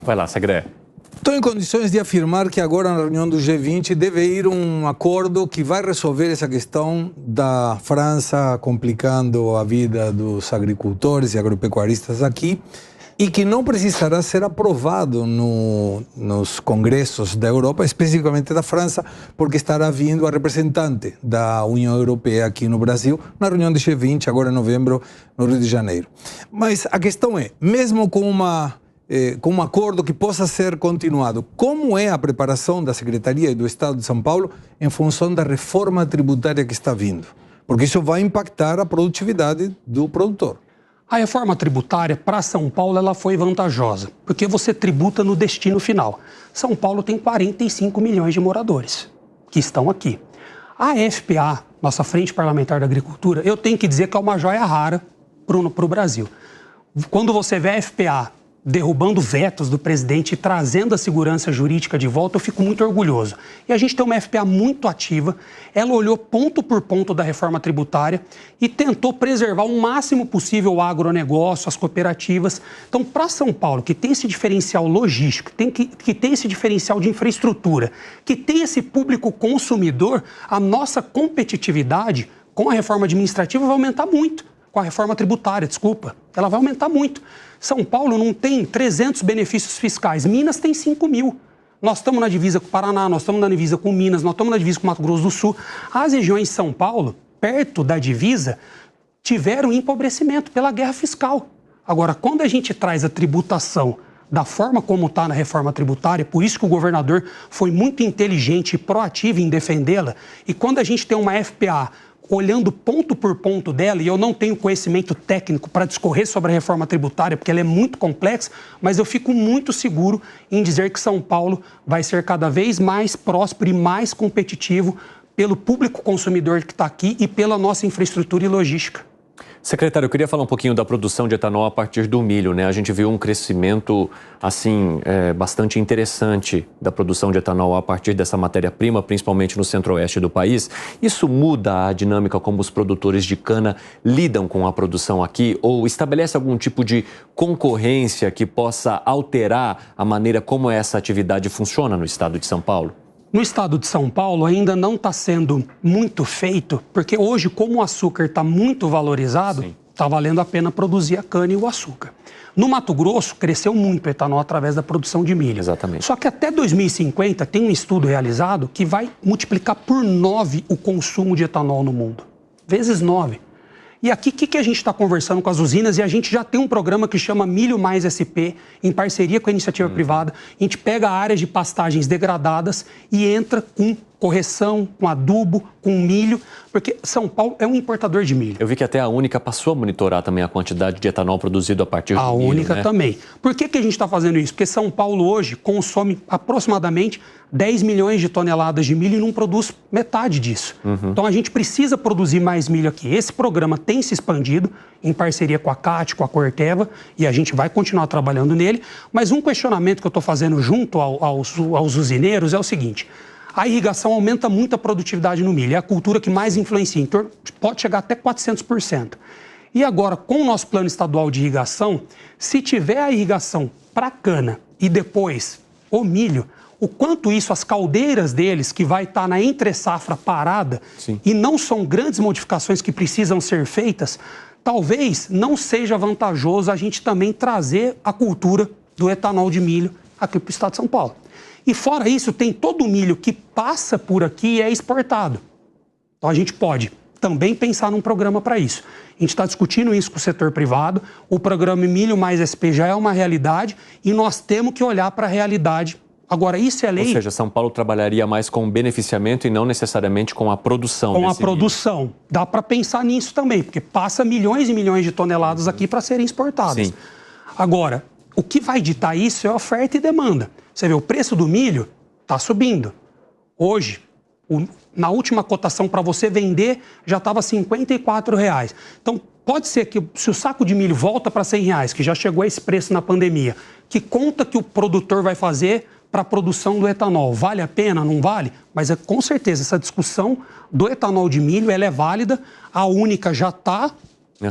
Vai lá, Segré. Estou em condições de afirmar que agora na reunião do G20 deve ir um acordo que vai resolver essa questão da França complicando a vida dos agricultores e agropecuaristas aqui e que não precisará ser aprovado nos congressos da Europa, especificamente da França, porque estará vindo a representante da União Europeia aqui no Brasil, na reunião do G20, agora em novembro, no Rio de Janeiro. Mas a questão é, mesmo com um acordo que possa ser continuado, como é a preparação da Secretaria e do Estado de São Paulo em função da reforma tributária que está vindo? Porque isso vai impactar a produtividade do produtor. A reforma tributária para São Paulo ela foi vantajosa, porque você tributa no destino final. São Paulo tem 45 milhões de moradores que estão aqui. A FPA, nossa Frente Parlamentar da Agricultura, eu tenho que dizer que é uma joia rara para o Brasil. Quando você vê a FPA derrubando vetos do presidente e trazendo a segurança jurídica de volta, eu fico muito orgulhoso. E a gente tem uma FPA muito ativa, ela olhou ponto por ponto da reforma tributária e tentou preservar o máximo possível o agronegócio, as cooperativas. Então, para São Paulo, que tem esse diferencial logístico, que tem esse diferencial de infraestrutura, que tem esse público consumidor, a nossa competitividade com a reforma administrativa vai aumentar muito. Com a reforma tributária, desculpa, ela vai aumentar muito. São Paulo não tem 300 benefícios fiscais, Minas tem 5 mil. Nós estamos na divisa com o Paraná, nós estamos na divisa com Minas, nós estamos na divisa com o Mato Grosso do Sul. As regiões de São Paulo, perto da divisa, tiveram empobrecimento pela guerra fiscal. Agora, quando a gente traz a tributação da forma como está na reforma tributária, por isso que o governador foi muito inteligente e proativo em defendê-la, e quando a gente tem uma FPA olhando ponto por ponto dela, e eu não tenho conhecimento técnico para discorrer sobre a reforma tributária, porque ela é muito complexa, mas eu fico muito seguro em dizer que São Paulo vai ser cada vez mais próspero e mais competitivo pelo público consumidor que está aqui e pela nossa infraestrutura e logística. Secretário, eu queria falar um pouquinho da produção de etanol a partir do milho, né? A gente viu um crescimento, assim, bastante interessante da produção de etanol a partir dessa matéria-prima, principalmente no centro-oeste do país. Isso muda a dinâmica como os produtores de cana lidam com a produção aqui ou estabelece algum tipo de concorrência que possa alterar a maneira como essa atividade funciona no estado de São Paulo? No estado de São Paulo ainda não está sendo muito feito, porque hoje, como o açúcar está muito valorizado, está valendo a pena produzir a cana e o açúcar. No Mato Grosso, cresceu muito o etanol através da produção de milho. Exatamente. Só que até 2050 tem um estudo realizado que vai multiplicar por 9 o consumo de etanol no mundo. Vezes 9. E aqui, o que a gente está conversando com as usinas? E a gente já tem um programa que chama Milho Mais SP, em parceria com a iniciativa privada. A gente pega áreas de pastagens degradadas e entra com correção, com adubo, com milho, porque São Paulo é um importador de milho. Eu vi que até a Única passou a monitorar também a quantidade de etanol produzido a partir do milho, A Única, né? Também. Por que a gente está fazendo isso? Porque São Paulo hoje consome aproximadamente 10 milhões de toneladas de milho e não produz metade disso. Então a gente precisa produzir mais milho aqui. Esse programa tem se expandido em parceria com a CAT, com a Corteva, e a gente vai continuar trabalhando nele. Mas um questionamento que eu estou fazendo junto aos usineiros é o seguinte: a irrigação aumenta muito a produtividade no milho, é a cultura que mais influencia, então pode chegar até 400%. E agora, com o nosso plano estadual de irrigação, se tiver a irrigação para cana e depois o milho, o quanto isso, as caldeiras deles, que vai estar na entre-safra parada, e não são grandes modificações que precisam ser feitas, talvez não seja vantajoso a gente também trazer a cultura do etanol de milho aqui para o estado de São Paulo. E fora isso, tem todo o milho que passa por aqui e é exportado. Então a gente pode também pensar num programa para isso. A gente está discutindo isso com o setor privado, o programa Milho Mais SP já é uma realidade e nós temos que olhar para a realidade. Agora, isso é lei... Ou seja, São Paulo trabalharia mais com beneficiamento e não necessariamente com a produção. Com a produção. Milho. Dá para pensar nisso também, porque passa milhões e milhões de toneladas aqui para serem exportadas. Sim. Agora, o que vai ditar isso é oferta e demanda. Você vê, o preço do milho está subindo. Hoje, na última cotação para você vender, já estava R$ 54,00. Então, pode ser que se o saco de milho volta para R$ 100,00, que já chegou a esse preço na pandemia, que conta que o produtor vai fazer para a produção do etanol? Vale a pena, não vale? Mas com certeza essa discussão do etanol de milho ela é válida, a Única já está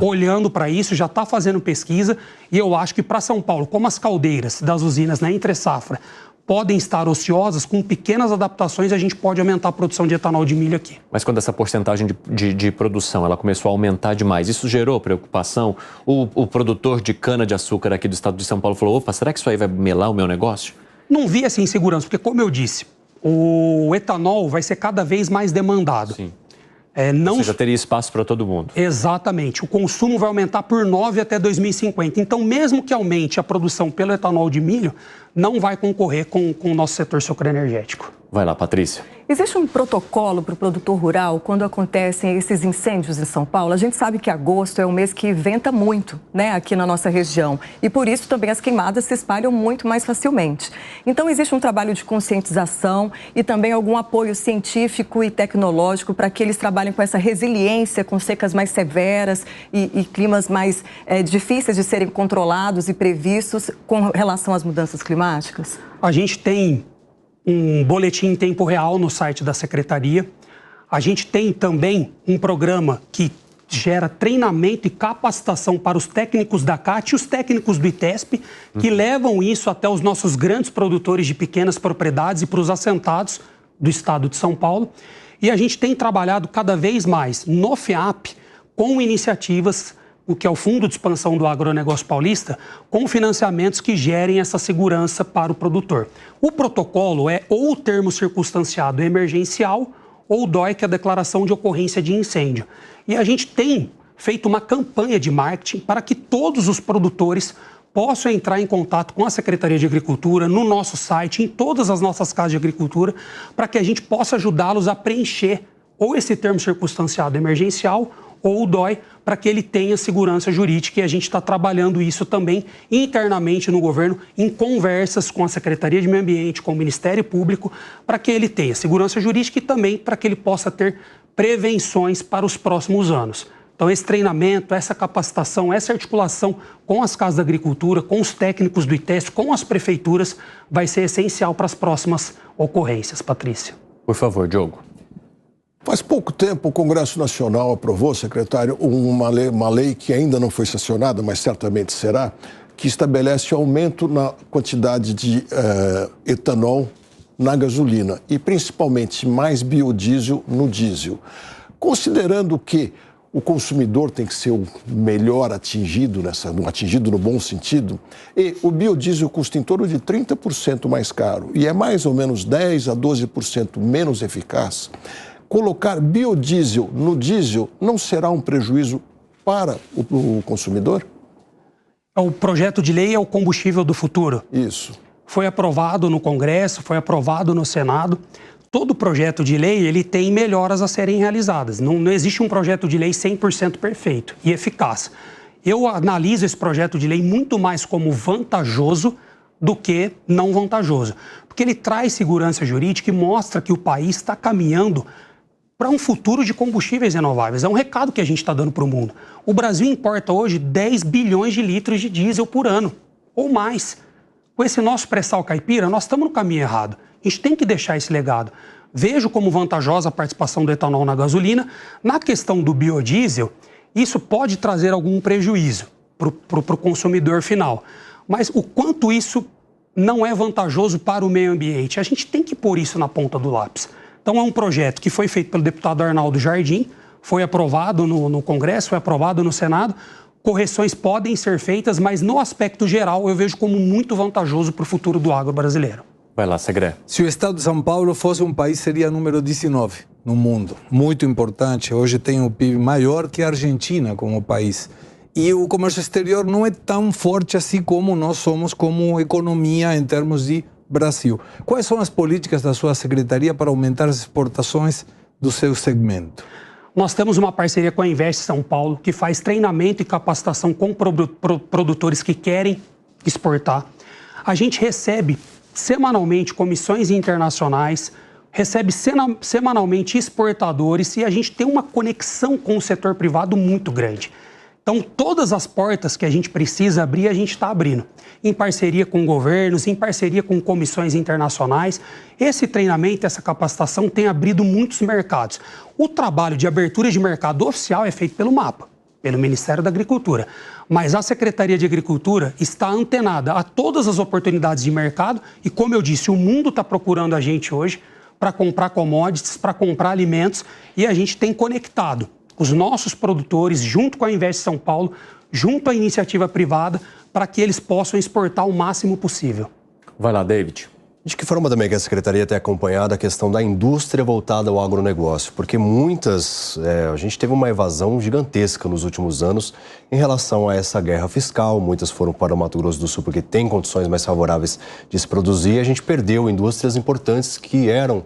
olhando para isso, já está fazendo pesquisa, e eu acho que para São Paulo, como as caldeiras das usinas na entre-safra podem estar ociosas, com pequenas adaptações a gente pode aumentar a produção de etanol de milho aqui. Mas quando essa porcentagem de produção ela começou a aumentar demais, isso gerou preocupação? O produtor de cana-de-açúcar aqui do estado de São Paulo falou, opa, será que isso aí vai melar o meu negócio? Não vi essa insegurança, porque como eu disse, o etanol vai ser cada vez mais demandado. Sim. Ou seja, teria espaço para todo mundo. Exatamente. O consumo vai aumentar por 9 até 2050. Então, mesmo que aumente a produção pelo etanol de milho, não vai concorrer com o nosso setor sucroenergético. Vai lá, Patrícia. Existe um protocolo para o produtor rural quando acontecem esses incêndios em São Paulo? A gente sabe que agosto é um mês que venta muito, né, aqui na nossa região. E por isso também as queimadas se espalham muito mais facilmente. Então existe um trabalho de conscientização e também algum apoio científico e tecnológico para que eles trabalhem com essa resiliência, com secas mais severas e climas mais difíceis de serem controlados e previstos com relação às mudanças climáticas? A gente tem um boletim em tempo real no site da Secretaria. A gente tem também um programa que gera treinamento e capacitação para os técnicos da CAT e os técnicos do ITESP, que levam isso até os nossos grandes produtores de pequenas propriedades e para os assentados do estado de São Paulo. E a gente tem trabalhado cada vez mais no FEAP com iniciativas, o que é o Fundo de Expansão do Agronegócio Paulista, com financiamentos que gerem essa segurança para o produtor. O protocolo é ou o termo circunstanciado emergencial ou o DOI, que é a declaração de ocorrência de incêndio. E a gente tem feito uma campanha de marketing para que todos os produtores possam entrar em contato com a Secretaria de Agricultura, no nosso site, em todas as nossas casas de agricultura, para que a gente possa ajudá-los a preencher ou esse termo circunstanciado emergencial ou o DOI, para que ele tenha segurança jurídica, e a gente está trabalhando isso também internamente no governo, em conversas com a Secretaria de Meio Ambiente, com o Ministério Público, para que ele tenha segurança jurídica e também para que ele possa ter prevenções para os próximos anos. Então, esse treinamento, essa capacitação, essa articulação com as casas da agricultura, com os técnicos do ITESP, com as prefeituras, vai ser essencial para as próximas ocorrências. Patrícia. Por favor, Diogo. Faz pouco tempo o Congresso Nacional aprovou, secretário, uma lei que ainda não foi sancionada, mas certamente será, que estabelece aumento na quantidade de etanol na gasolina e principalmente mais biodiesel no diesel. Considerando que o consumidor tem que ser o melhor atingido no bom sentido, e o biodiesel custa em torno de 30% mais caro e é mais ou menos 10 a 12% menos eficaz, colocar biodiesel no diesel não será um prejuízo para o consumidor? O projeto de lei é o combustível do futuro. Isso. Foi aprovado no Congresso, foi aprovado no Senado. Todo projeto de lei ele tem melhoras a serem realizadas. Não existe um projeto de lei 100% perfeito e eficaz. Eu analiso esse projeto de lei muito mais como vantajoso do que não vantajoso. Porque ele traz segurança jurídica e mostra que o país está caminhando para um futuro de combustíveis renováveis. É um recado que a gente está dando para o mundo. O Brasil importa hoje 10 bilhões de litros de diesel por ano, ou mais. Com esse nosso pré-sal caipira, nós estamos no caminho errado. A gente tem que deixar esse legado. Vejo como vantajosa a participação do etanol na gasolina. Na questão do biodiesel, isso pode trazer algum prejuízo para o consumidor final. Mas o quanto isso não é vantajoso para o meio ambiente, a gente tem que pôr isso na ponta do lápis. Então, é um projeto que foi feito pelo deputado Arnaldo Jardim, foi aprovado no Congresso, foi aprovado no Senado. Correções podem ser feitas, mas no aspecto geral eu vejo como muito vantajoso para o futuro do agro brasileiro. Vai lá, Segré. Se o estado de São Paulo fosse um país, seria número 19 no mundo. Muito importante. Hoje tem um PIB maior que a Argentina como país. E o comércio exterior não é tão forte assim como nós somos como economia em termos de Brasil. Quais são as políticas da sua secretaria para aumentar as exportações do seu segmento? Nós temos uma parceria com a Invest São Paulo, que faz treinamento e capacitação com produtores que querem exportar. A gente recebe semanalmente comissões internacionais, recebe semanalmente exportadores e a gente tem uma conexão com o setor privado muito grande. Então, todas as portas que a gente precisa abrir, a gente está abrindo. Em parceria com governos, em parceria com comissões internacionais. Esse treinamento, essa capacitação tem abrido muitos mercados. O trabalho de abertura de mercado oficial é feito pelo MAPA. pelo Ministério da Agricultura. Mas a Secretaria de Agricultura está antenada a todas as oportunidades de mercado e, como eu disse, o mundo está procurando a gente hoje para comprar commodities, para comprar alimentos, e a gente tem conectado os nossos produtores junto com a Invest São Paulo, junto à iniciativa privada, para que eles possam exportar o máximo possível. Vai lá, David. De que forma também que a Secretaria tem acompanhado a questão da indústria voltada ao agronegócio? Porque a gente teve uma evasão gigantesca nos últimos anos em relação a essa guerra fiscal. Muitas foram para o Mato Grosso do Sul porque tem condições mais favoráveis de se produzir. E a gente perdeu indústrias importantes que eram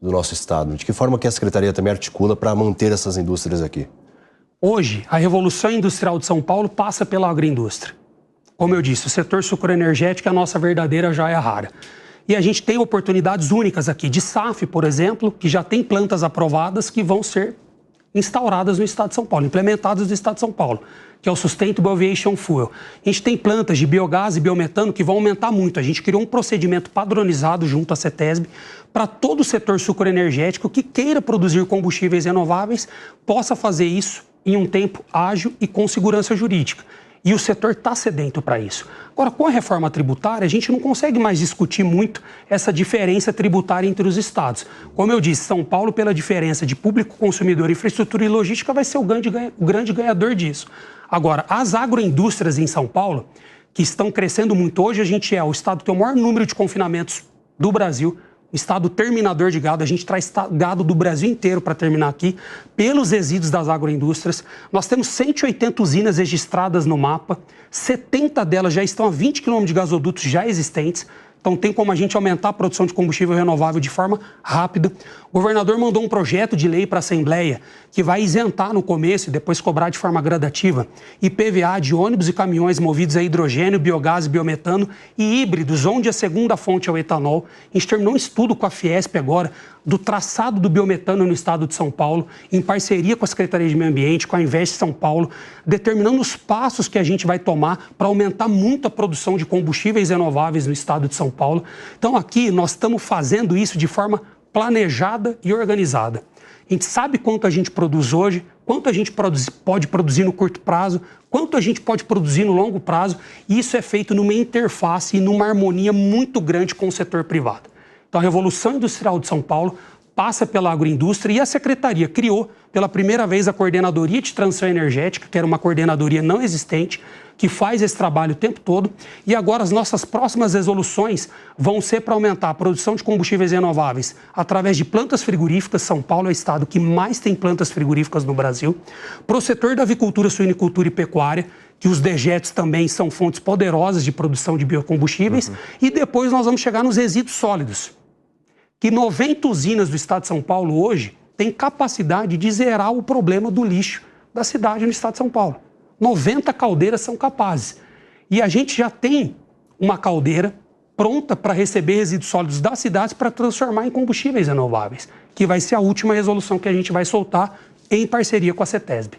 do nosso estado. De que forma que a Secretaria também articula para manter essas indústrias aqui? Hoje, a Revolução Industrial de São Paulo passa pela agroindústria. Como eu disse, o setor sucroenergético é a nossa verdadeira joia rara. E a gente tem oportunidades únicas aqui, de SAF, por exemplo, que já tem plantas aprovadas que vão ser instauradas no estado de São Paulo, implementadas no estado de São Paulo, que é o Sustainable Aviation Fuel. A gente tem plantas de biogás e biometano que vão aumentar muito. A gente criou um procedimento padronizado junto à CETESB para todo o setor sucroenergético que queira produzir combustíveis renováveis possa fazer isso em um tempo ágil e com segurança jurídica. E o setor está sedento para isso. Agora, com a reforma tributária, a gente não consegue mais discutir muito essa diferença tributária entre os estados. Como eu disse, São Paulo, pela diferença de público consumidor, infraestrutura e logística, vai ser o grande ganhador disso. Agora, as agroindústrias em São Paulo, que estão crescendo muito hoje, a gente é o estado que tem o maior número de confinamentos do Brasil, estado terminador de gado, a gente traz gado do Brasil inteiro para terminar aqui, pelos resíduos das agroindústrias. Nós temos 180 usinas registradas no mapa, 70 delas já estão a 20 quilômetros de gasodutos já existentes, então tem como a gente aumentar a produção de combustível renovável de forma rápida. O governador mandou um projeto de lei para a Assembleia que vai isentar no começo e depois cobrar de forma gradativa IPVA de ônibus e caminhões movidos a hidrogênio, biogás e biometano e híbridos, onde a segunda fonte é o etanol. A gente terminou um estudo com a Fiesp agora do traçado do biometano no estado de São Paulo, em parceria com a Secretaria de Meio Ambiente, com a Invest São Paulo, determinando os passos que a gente vai tomar para aumentar muito a produção de combustíveis renováveis no estado de São Paulo. Então aqui nós estamos fazendo isso de forma planejada e organizada. A gente sabe quanto a gente produz hoje, quanto a gente pode produzir no curto prazo, quanto a gente pode produzir no longo prazo, e isso é feito numa interface e numa harmonia muito grande com o setor privado. Então, a Revolução Industrial de São Paulo passa pela agroindústria e a Secretaria criou pela primeira vez a Coordenadoria de Transição Energética, que era uma coordenadoria não existente, que faz esse trabalho o tempo todo. E agora as nossas próximas resoluções vão ser para aumentar a produção de combustíveis renováveis através de plantas frigoríficas. São Paulo é o estado que mais tem plantas frigoríficas no Brasil. Para o setor da avicultura, suinicultura e pecuária, que os dejetos também são fontes poderosas de produção de biocombustíveis. E depois nós vamos chegar nos resíduos sólidos, que 90 usinas do estado de São Paulo hoje têm capacidade de zerar o problema do lixo da cidade no estado de São Paulo. 90 caldeiras são capazes. E a gente já tem uma caldeira pronta para receber resíduos sólidos das cidades para transformar em combustíveis renováveis, que vai ser a última resolução que a gente vai soltar em parceria com a CETESB.